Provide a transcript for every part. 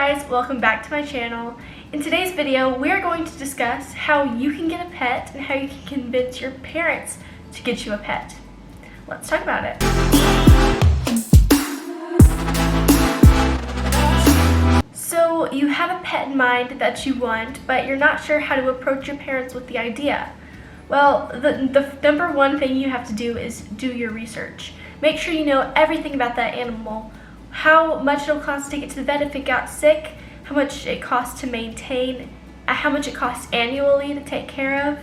guys, welcome back to my channel. In today's video, we are going to discuss how you can get a pet and how you can convince your parents to get you a pet. Let's talk about it. So you have a pet in mind that you want, but you're not sure how to approach your parents with the idea. Well, the number one thing you have to do is do your research. Make sure you know everything about that animal. How much it'll cost to take it to the vet if it got sick, how much it costs to maintain, how much it costs annually to take care of,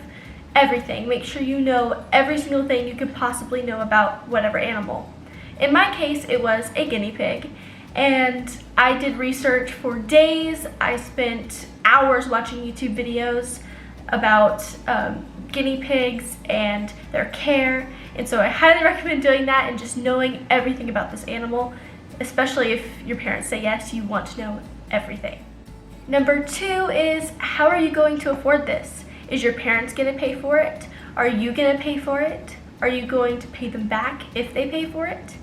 everything. Make sure you know every single thing you could possibly know about whatever animal. In my case, it was a guinea pig, and I did research for days. I spent hours watching YouTube videos about guinea pigs and their care, and so I highly recommend doing that and just knowing everything about this animal. Especially if your parents say yes, you want to know everything. Number two is, how are you going to afford this? Is your parents going to pay for it? Are you going to pay for it? Are you going to pay them back if they pay for it?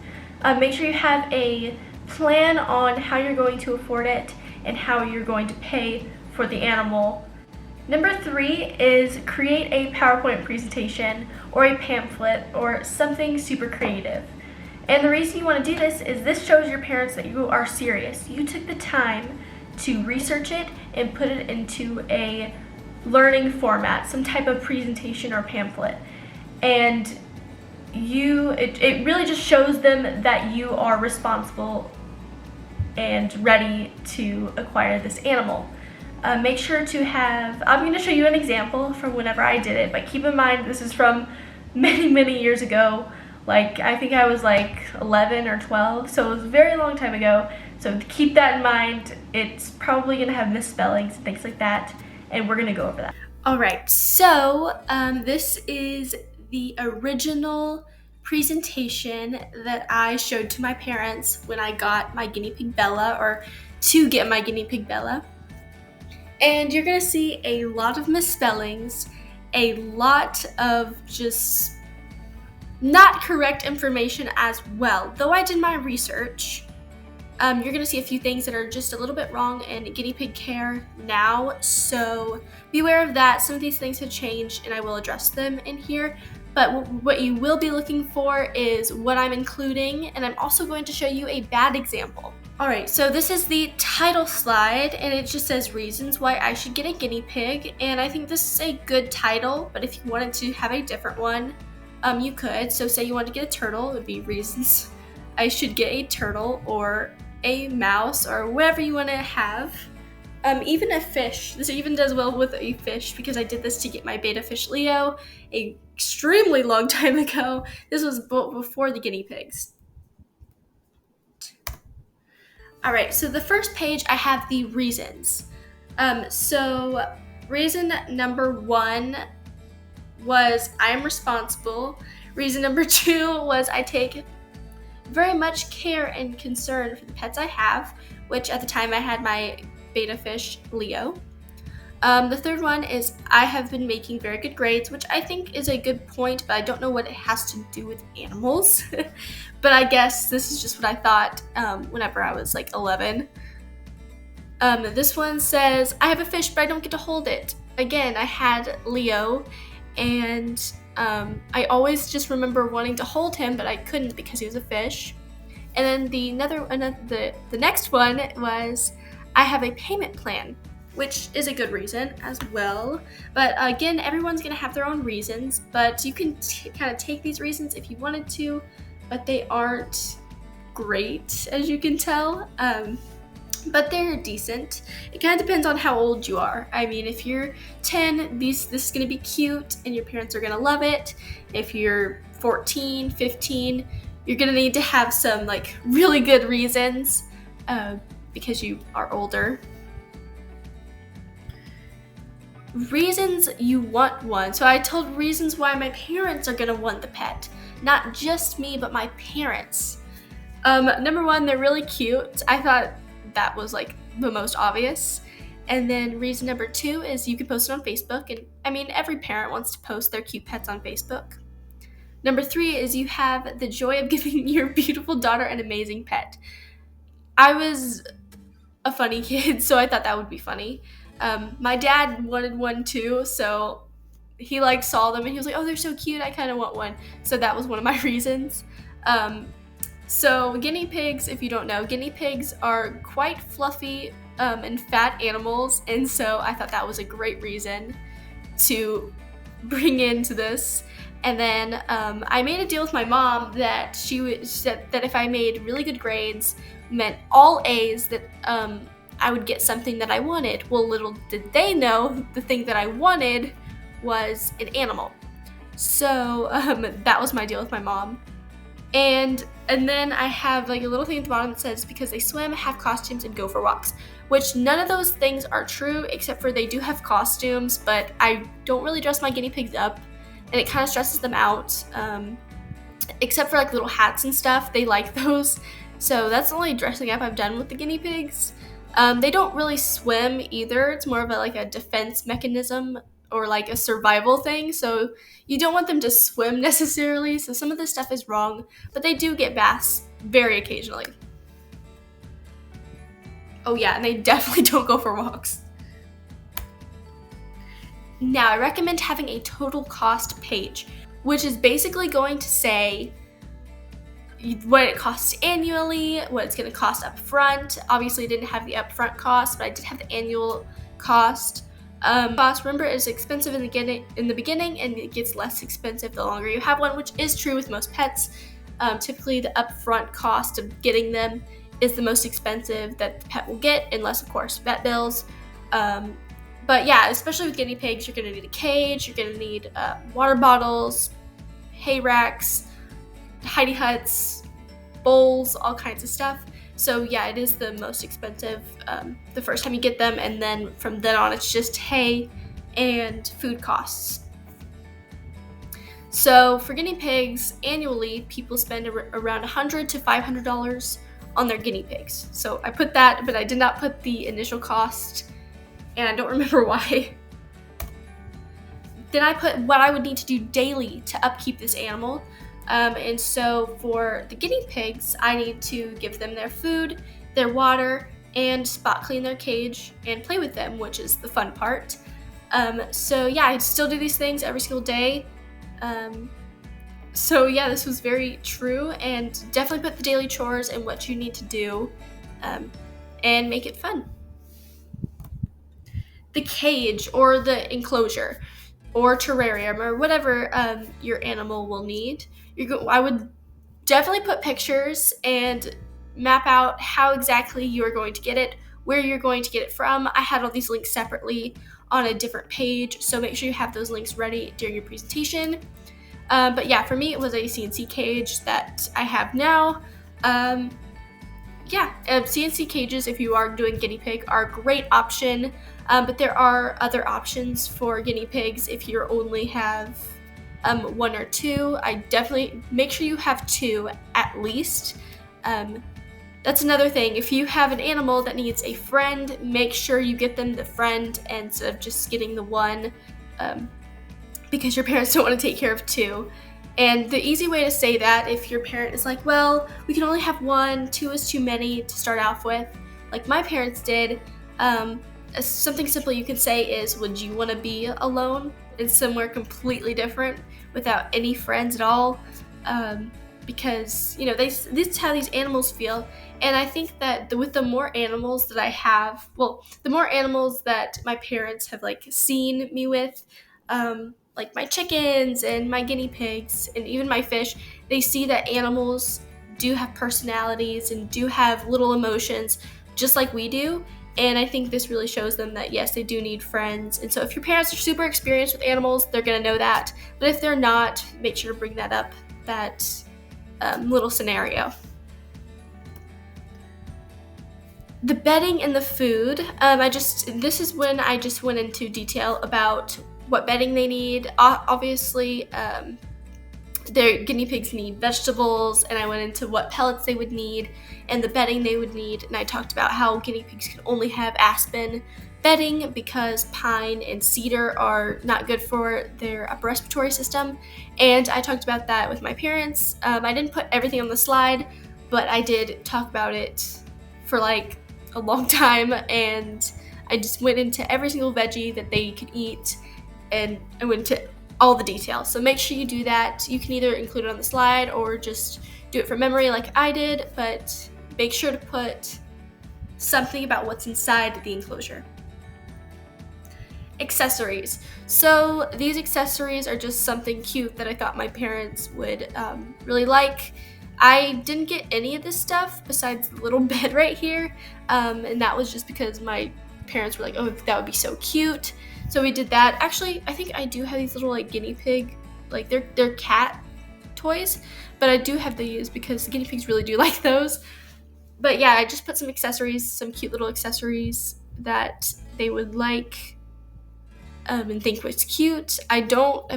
Make sure you have a plan on how you're going to afford it and how you're going to pay for the animal. Number three is create a PowerPoint presentation or a pamphlet or something super creative. And the reason you want to do this shows your parents that you are serious. You took the time to research it and put it into a learning format, some type of presentation or pamphlet. And it really just shows them that you are responsible and ready to acquire this animal. Make sure to have, I'm going to show you an example from whenever I did it, but keep in mind this is from many years ago. Like, I think I was like 11 or 12, so it was a very long time ago. So keep that in mind. It's probably going to have misspellings and things like that, and we're going to go over that. Alright, so this is the original presentation that I showed to my parents when I got my guinea pig Bella, or to get my guinea pig Bella. And you're going to see a lot of misspellings, a lot of just not correct information as well. Though I did my research, you're going to see a few things that are just a little bit wrong in guinea pig care now, so beware of that. Some of these things have changed and I will address them in here, but what you will be looking for is what I'm including, and I'm also going to show you a bad example. Alright, so this is the title slide, and it just says reasons why I should get a guinea pig, and I think this is a good title, but if you wanted to have a different one, you could. So say you want to get a turtle, it would be reasons I should get a turtle, or a mouse, or whatever you want to have. Even a fish. This even does well with a fish, because I did this to get my beta fish Leo a extremely long time ago. This was before the guinea pigs. Alright, so the first page I have the reasons. So reason number one was I'm responsible. Reason number two was I take very much care and concern for the pets I have, which at the time I had my beta fish Leo. The third one is I have been making very good grades, which I think is a good point, but I don't know what it has to do with animals. But I guess this is just what I thought whenever I was like 11. This one says I have a fish, but I don't get to hold it. Again, I had Leo, and I always just remember wanting to hold him, but I couldn't because he was a fish. And then the next one was I have a payment plan, which is a good reason as well. But again, everyone's going to have their own reasons, but you can kind of take these reasons if you wanted to, but they aren't great, as you can tell. But they're decent. It kind of depends on how old you are. I mean, if you're 10, this is going to be cute and your parents are going to love it. If you're 14, 15, you're going to need to have some like really good reasons because you are older. Reasons you want one. So I told reasons why my parents are going to want the pet. Not just me, but my parents. Number one, they're really cute. I thought that was like the most obvious. And then reason number two is you can post it on Facebook, and I mean every parent wants to post their cute pets on Facebook. Number three is you have the joy of giving your beautiful daughter an amazing pet. I was a funny kid, so I thought that would be funny. My dad wanted one too, so he like saw them and he was like, "Oh, they're so cute. I kind of want one." So that was one of my reasons. Um, so guinea pigs, if you don't know, guinea pigs are quite fluffy and fat animals, and so I thought that was a great reason to bring into this. And then I made a deal with my mom that she said that if I made really good grades, meant all A's, that I would get something that I wanted. Well, little did they know, the thing that I wanted was an animal. So that was my deal with my mom. And then I have like a little thing at the bottom that says because they swim, have costumes, and go for walks. Which none of those things are true, except for they do have costumes, but I don't really dress my guinea pigs up, and it kind of stresses them out. Except for like little hats and stuff, they like those. So that's the only dressing up I've done with the guinea pigs. They don't really swim either. It's more of like a defense mechanism or like a survival thing. So you don't want them to swim necessarily. So some of this stuff is wrong, but they do get baths very occasionally. Oh yeah, and they definitely don't go for walks. Now, I recommend having a total cost page, which is basically going to say what it costs annually, what it's going to cost up front. Obviously, I didn't have the upfront cost, but I did have the annual cost. Remember, is expensive in the beginning, and it gets less expensive the longer you have one, which is true with most pets. Typically, the upfront cost of getting them is the most expensive that the pet will get, unless, of course, vet bills. But yeah, especially with guinea pigs, you're going to need a cage, you're going to need water bottles, hay racks, hidey huts, bowls, all kinds of stuff. So yeah, it is the most expensive the first time you get them, and then from then on it's just hay and food costs. So for guinea pigs, annually people spend around $100 to $500 on their guinea pigs. So I put that, but I did not put the initial cost, and I don't remember why. Then I put what I would need to do daily to upkeep this animal. And so for the guinea pigs, I need to give them their food, their water, and spot clean their cage and play with them, which is the fun part. So yeah, I still do these things every single day. So yeah, this was very true, and definitely put the daily chores and what you need to do, and make it fun. The cage or the enclosure or terrarium or whatever your animal will need. I would definitely put pictures and map out how exactly you are going to get it, where you're going to get it from. I had all these links separately on a different page, so make sure you have those links ready during your presentation. But yeah, for me, it was a CNC cage that I have now. CNC cages, if you are doing guinea pig, are a great option, but there are other options for guinea pigs if you only have one or two. I definitely make sure you have two at least. That's another thing. If you have an animal that needs a friend, make sure you get them the friend instead of just getting the one, because your parents don't want to take care of two. And the easy way to say that, if your parent is like, well, we can only have one, two is too many to start off with, like my parents did, something simple you can say is, would you want to be alone in somewhere completely different without any friends at all? Because, this is how these animals feel. And I think that with the more animals that I have, the more animals that my parents have seen me with, like my chickens and my guinea pigs and even my fish, they see that animals do have personalities and do have little emotions just like we do. And I think this really shows them that yes, they do need friends. And so if your parents are super experienced with animals, they're gonna know that. But if they're not, make sure to bring that up, that little scenario. The bedding and the food, this is when I just went into detail about what bedding they need. Obviously, their guinea pigs need vegetables, and I went into what pellets they would need and the bedding they would need, and I talked about how guinea pigs can only have aspen bedding because pine and cedar are not good for their upper respiratory system, and I talked about that with my parents. I didn't put everything on the slide, but I did talk about it for a long time, and I just went into every single veggie that they could eat, and I went into all the details. So make sure you do that. You can either include it on the slide or just do it from memory like I did, but make sure to put something about what's inside the enclosure. Accessories. So these accessories are just something cute that I thought my parents would really like. I didn't get any of this stuff besides the little bed right here, and that was just because my parents were like, oh, that would be so cute. So we did that. Actually, I think I do have these little like guinea pig, like they're cat toys, but I do have these because the guinea pigs really do like those. But yeah, I just put some accessories, some cute little accessories that they would like, and think was cute. I've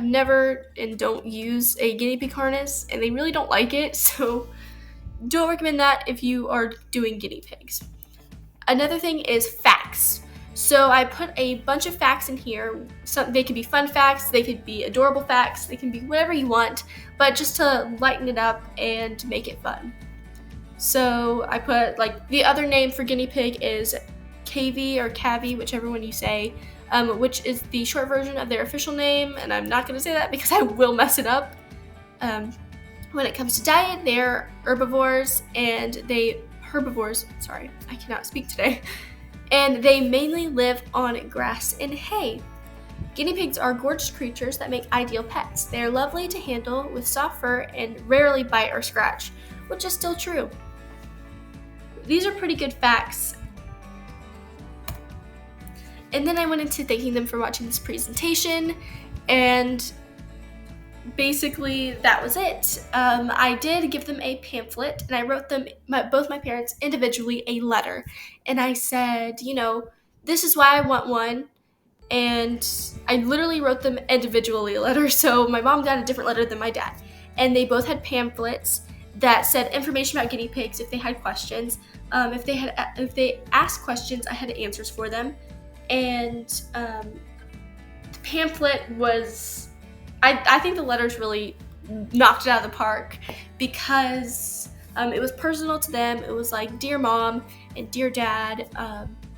never and don't use a guinea pig harness, and they really don't like it, so don't recommend that if you are doing guinea pigs. Another thing is facts. So I put a bunch of facts in here. They could be fun facts, they could be adorable facts, they can be whatever you want, but just to lighten it up and make it fun. So I put, like, the other name for guinea pig is KV or Cavi, whichever one you say, which is the short version of their official name, and I'm not going to say that because I will mess it up. When it comes to diet, they're herbivores, sorry, I cannot speak today, and they mainly live on grass and hay. Guinea pigs are gorgeous creatures that make ideal pets. They are lovely to handle with soft fur and rarely bite or scratch, which is still true. These are pretty good facts. And then I went into thanking them for watching this presentation, and basically that was it. I did give them a pamphlet, and I wrote both my parents individually a letter, and I said, this is why I want one, and I literally wrote them individually a letter. So my mom got a different letter than my dad, and they both had pamphlets that said information about guinea pigs if they had questions. If they asked questions, I had answers for them. And the pamphlet was, I think the letters really knocked it out of the park because it was personal to them. It was like, dear mom and dear dad,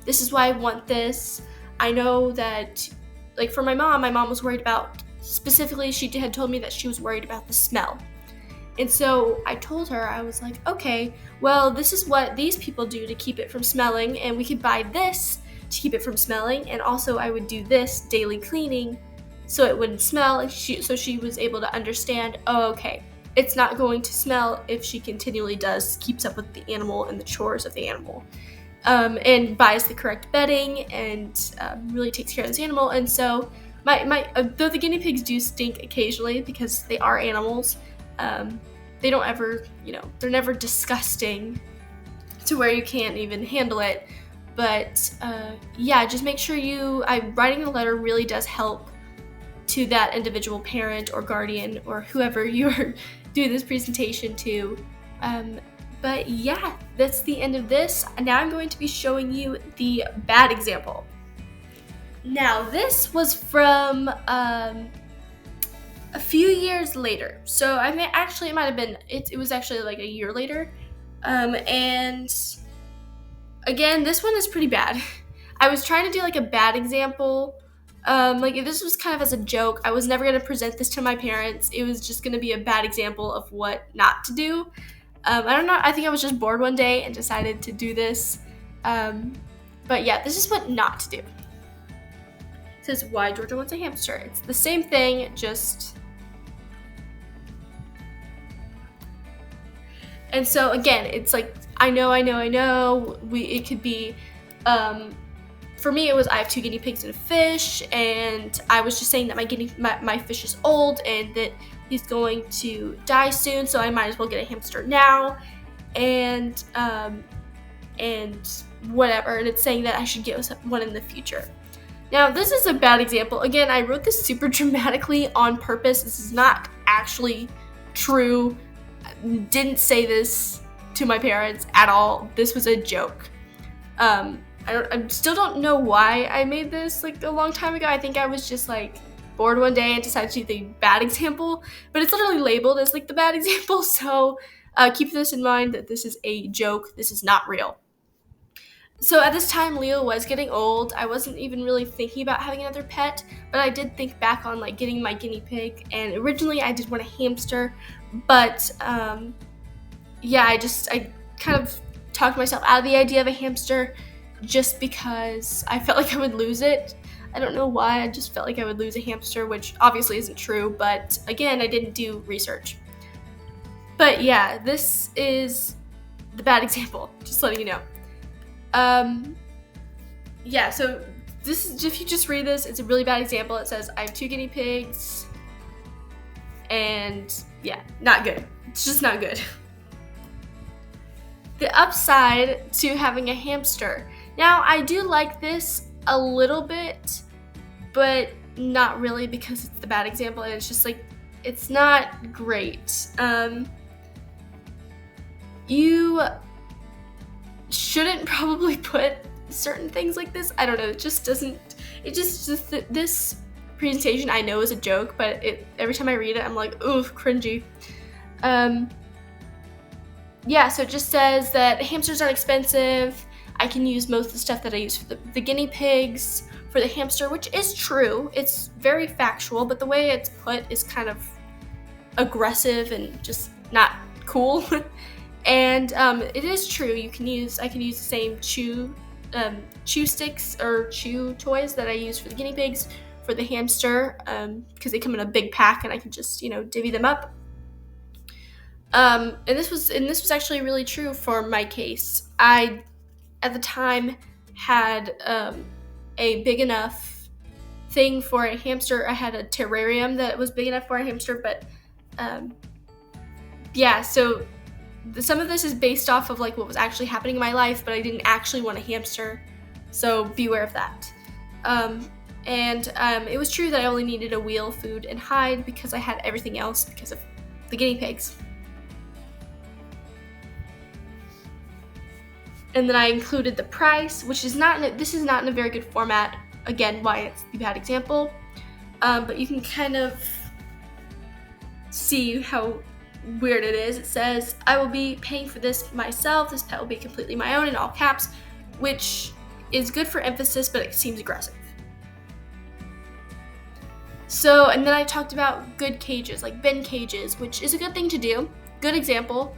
this is why I want this. I know that, like, for my mom was worried about, specifically, she had told me that she was worried about the smell. And so I told her, I was like, okay, well, this is what these people do to keep it from smelling, and we could buy this to keep it from smelling, and also I would do this daily cleaning so it wouldn't smell, and so she was able to understand, oh, okay, it's not going to smell if she continually keeps up with the animal and the chores of the animal, and buys the correct bedding, and really takes care of this animal. And so though the guinea pigs do stink occasionally because they are animals, they don't ever, they're never disgusting to where you can't even handle it. But yeah, just make sure writing a letter really does help to that individual parent or guardian or whoever you're doing this presentation to. But yeah, that's the end of this. Now I'm going to be showing you the bad example. Now this was from a few years later. So it might have been, it was actually like a year later. And again, this one is pretty bad. I was trying to do like a bad example. Like, if this was kind of as a joke, I was never going to present this to my parents. It was just going to be a bad example of what not to do. I don't know. I think I was just bored one day and decided to do this. But yeah, this is what not to do. It says, why Georgia wants a hamster. It's the same thing, just... And so again, it's like, I know. It could be, for me, it was, I have 2 guinea pigs and a fish, and I was just saying that my fish is old and that he's going to die soon, so I might as well get a hamster now, and whatever. And it's saying that I should get one in the future. Now, this is a bad example. Again, I wrote this super dramatically on purpose. This is not actually true. Didn't say this to my parents at all. This was a joke. I still don't know why I made this like a long time ago. I think I was just like bored one day and decided to do the bad example, but it's literally labeled as like the bad example. So keep this in mind that this is a joke. This is not real. So at this time, Leo was getting old. I wasn't even really thinking about having another pet, but I did think back on like getting my guinea pig. And originally, I did want a hamster, but yeah, I kind of talked myself out of the idea of a hamster, just because I felt like I would lose it. I don't know why. I just felt like I would lose a hamster, which obviously isn't true. But again, I didn't do research. But yeah, this is the bad example. Just letting you know. Um, yeah, so this is, if you just read this, it's a really bad example. It says I have 2 guinea pigs, and yeah, not good. It's just not good. The upside to having a hamster. Now, I do like this a little bit, but not really, because it's the bad example, and it's just like, it's not great. You shouldn't probably put certain things like this. I don't know. It just doesn't. It just this presentation I know is a joke, but every time I read it, I'm like, ooh, cringy. Yeah. So it just says that hamsters aren't expensive. I can use most of the stuff that I use for the guinea pigs for the hamster, which is true. It's very factual, but the way it's put is kind of aggressive and just not cool. And it is true. I can use the same chew sticks or chew toys that I use for the guinea pigs for the hamster, because they come in a big pack, and I can just divvy them up. And this was actually really true for my case. I at the time had a big enough thing for a hamster. I had a terrarium that was big enough for a hamster, but yeah, so some of this is based off of like what was actually happening in my life, but I didn't actually want a hamster, so beware of that. It was true that I only needed a wheel, food, and hide, because I had everything else because of the guinea pigs. And then I included the price, which is this is not in a very good format. Again, why it's the bad example. But you can kind of see how weird it is. It says, I will be paying for this myself. This pet will be completely my own, in all caps, which is good for emphasis, but it seems aggressive. So, and then I talked about good cages, like bin cages, which is a good thing to do. Good example.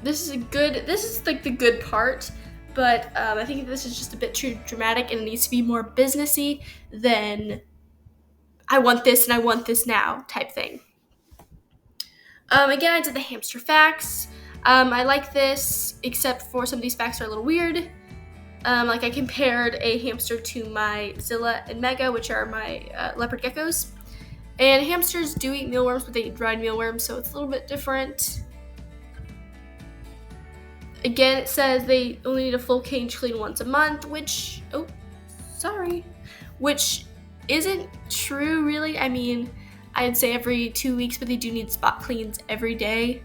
This is like the good part, but I think this is just a bit too dramatic, and it needs to be more businessy than I want this and I want this now type thing. Again, I did the hamster facts. I like this, except for some of these facts are a little weird. Like I compared a hamster to my Zilla and Mega, which are my leopard geckos. And hamsters do eat mealworms, but they eat dried mealworms, so it's a little bit different. Again, it says they only need a full cage clean once a month, which isn't true, really. I mean, I'd say every 2 weeks, but they do need spot cleans every day.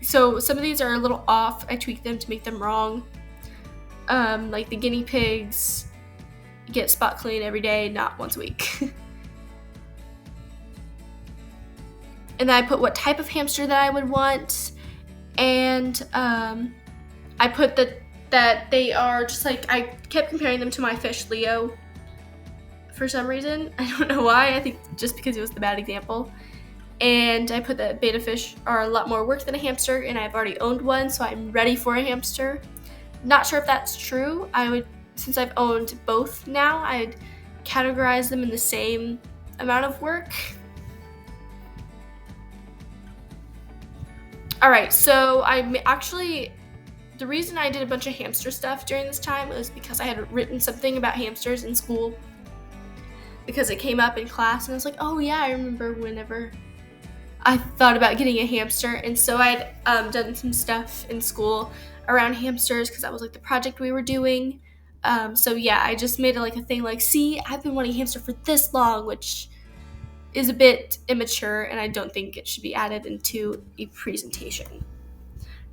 So some of these are a little off. I tweaked them to make them wrong. Like the guinea pigs get spot clean every day, not once a week. And then I put what type of hamster that I would want. And I put that they are just like, I kept comparing them to my fish Leo for some reason. I don't know why. I think just because it was the bad example. And I put that betta fish are a lot more work than a hamster, and I've already owned one, so I'm ready for a hamster. Not sure if that's true. Since I've owned both now, I'd categorize them in the same amount of work. Alright, so the reason I did a bunch of hamster stuff during this time was because I had written something about hamsters in school, because it came up in class, and I was like, oh yeah, I remember whenever I thought about getting a hamster. And so I had done some stuff in school around hamsters, because that was like the project we were doing. So yeah, I just made it like a thing, like, see, I've been wanting a hamster for this long, which is a bit immature, and I don't think it should be added into a presentation.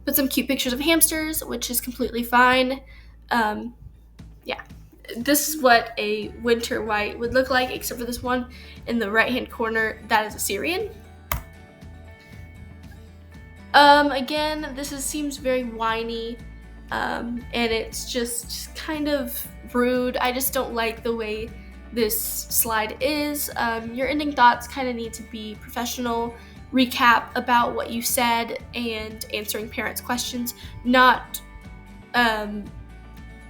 Put some cute pictures of hamsters, which is completely fine. Yeah, this is what a winter white would look like, except for this one in the right-hand corner. That is a Syrian. Again, seems very whiny, and it's just kind of rude. I just don't like the way this slide is. Your ending thoughts kind of need to be professional, recap about what you said, and answering parents' questions, not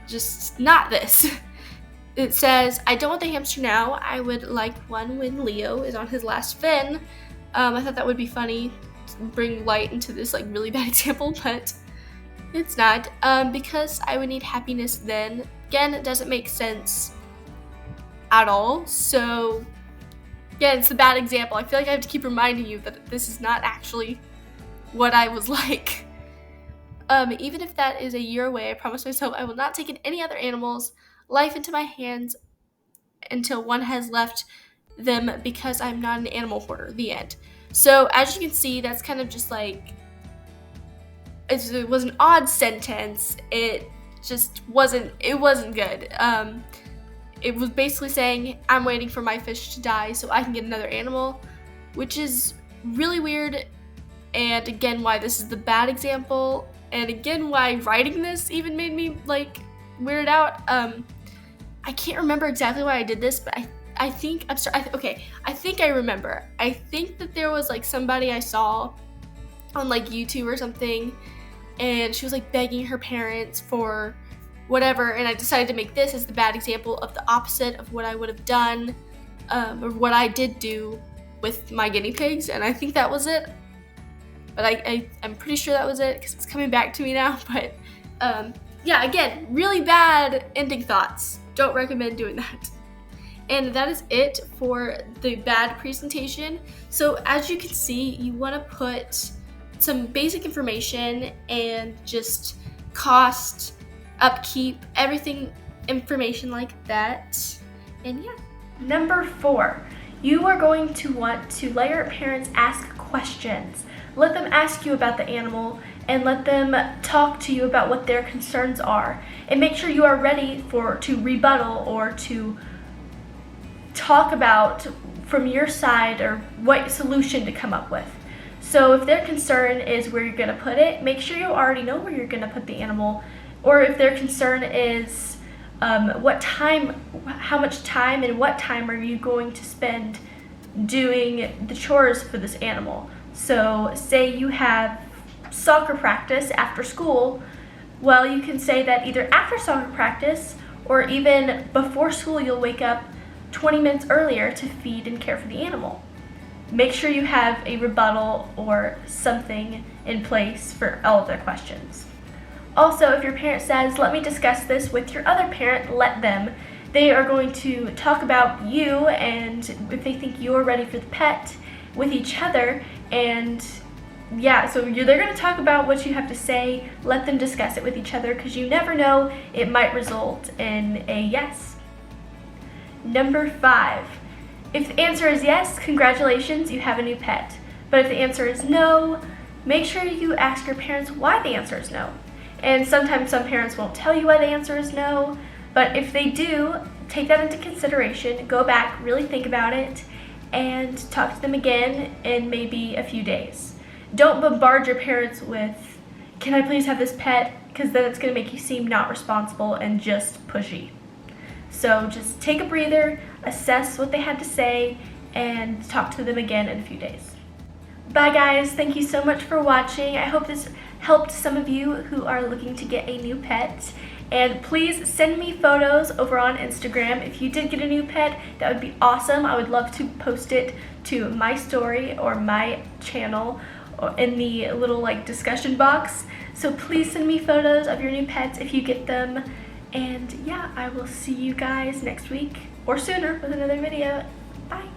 just not this. It says, I don't want the hamster now. I would like one when Leo is on his last fin. I thought that would be funny to bring light into this like really bad example, but it's not. Because I would need happiness then. Again, it doesn't make sense at all. So yeah, it's a bad example. I feel like I have to keep reminding you that this is not actually what I was like. Even if that is a year away, I promise myself I will not take in any other animals' life into my hands until one has left them, because I'm not an animal hoarder. The end. So as you can see, that's kind of just like, it was an odd sentence. It wasn't good. It was basically saying, I'm waiting for my fish to die so I can get another animal, which is really weird. And again, why this is the bad example, and again, why writing this even made me like weirded out. I can't remember exactly why I did this, but I think I remember. I think that there was like somebody I saw on like YouTube or something, and she was like begging her parents for whatever, and I decided to make this as the bad example of the opposite of what I would have done, or what I did do with my guinea pigs, and I think that was it. But I'm pretty sure that was it because it's coming back to me now. But yeah, again, really bad ending thoughts. Don't recommend doing that. And that is it for the bad presentation. So as you can see, you want to put some basic information and just cost, upkeep, everything, information like that. And yeah. Number 4, you are going to want to let your parents ask questions. Let them ask you about the animal and let them talk to you about what their concerns are. And make sure you are ready to rebuttal or to talk about from your side or what solution to come up with. So if their concern is where you're going to put it, make sure you already know where you're going to put the animal. Or if their concern is how much time and what time are you going to spend doing the chores for this animal. So say you have soccer practice after school, well, you can say that either after soccer practice or even before school you'll wake up 20 minutes earlier to feed and care for the animal. Make sure you have a rebuttal or something in place for all of their questions. Also, if your parent says, let me discuss this with your other parent, let them. They are going to talk about you and if they think you're ready for the pet with each other, and yeah, so they're going to talk about what you have to say. Let them discuss it with each other because you never know, it might result in a yes. Number 5, if the answer is yes, congratulations, you have a new pet. But if the answer is no, make sure you ask your parents why the answer is no. And sometimes some parents won't tell you why the answer is no, but if they do, take that into consideration, go back, really think about it, and talk to them again in maybe a few days. Don't bombard your parents with, can I please have this pet? Because then it's going to make you seem not responsible and just pushy. So just take a breather, assess what they had to say, and talk to them again in a few days. Bye guys, thank you so much for watching. I hope this helped some of you who are looking to get a new pet. And please send me photos over on Instagram. If you did get a new pet, that would be awesome. I would love to post it to my story or my channel or in the little like discussion box. So please send me photos of your new pets if you get them. And yeah, I will see you guys next week or sooner with another video. Bye.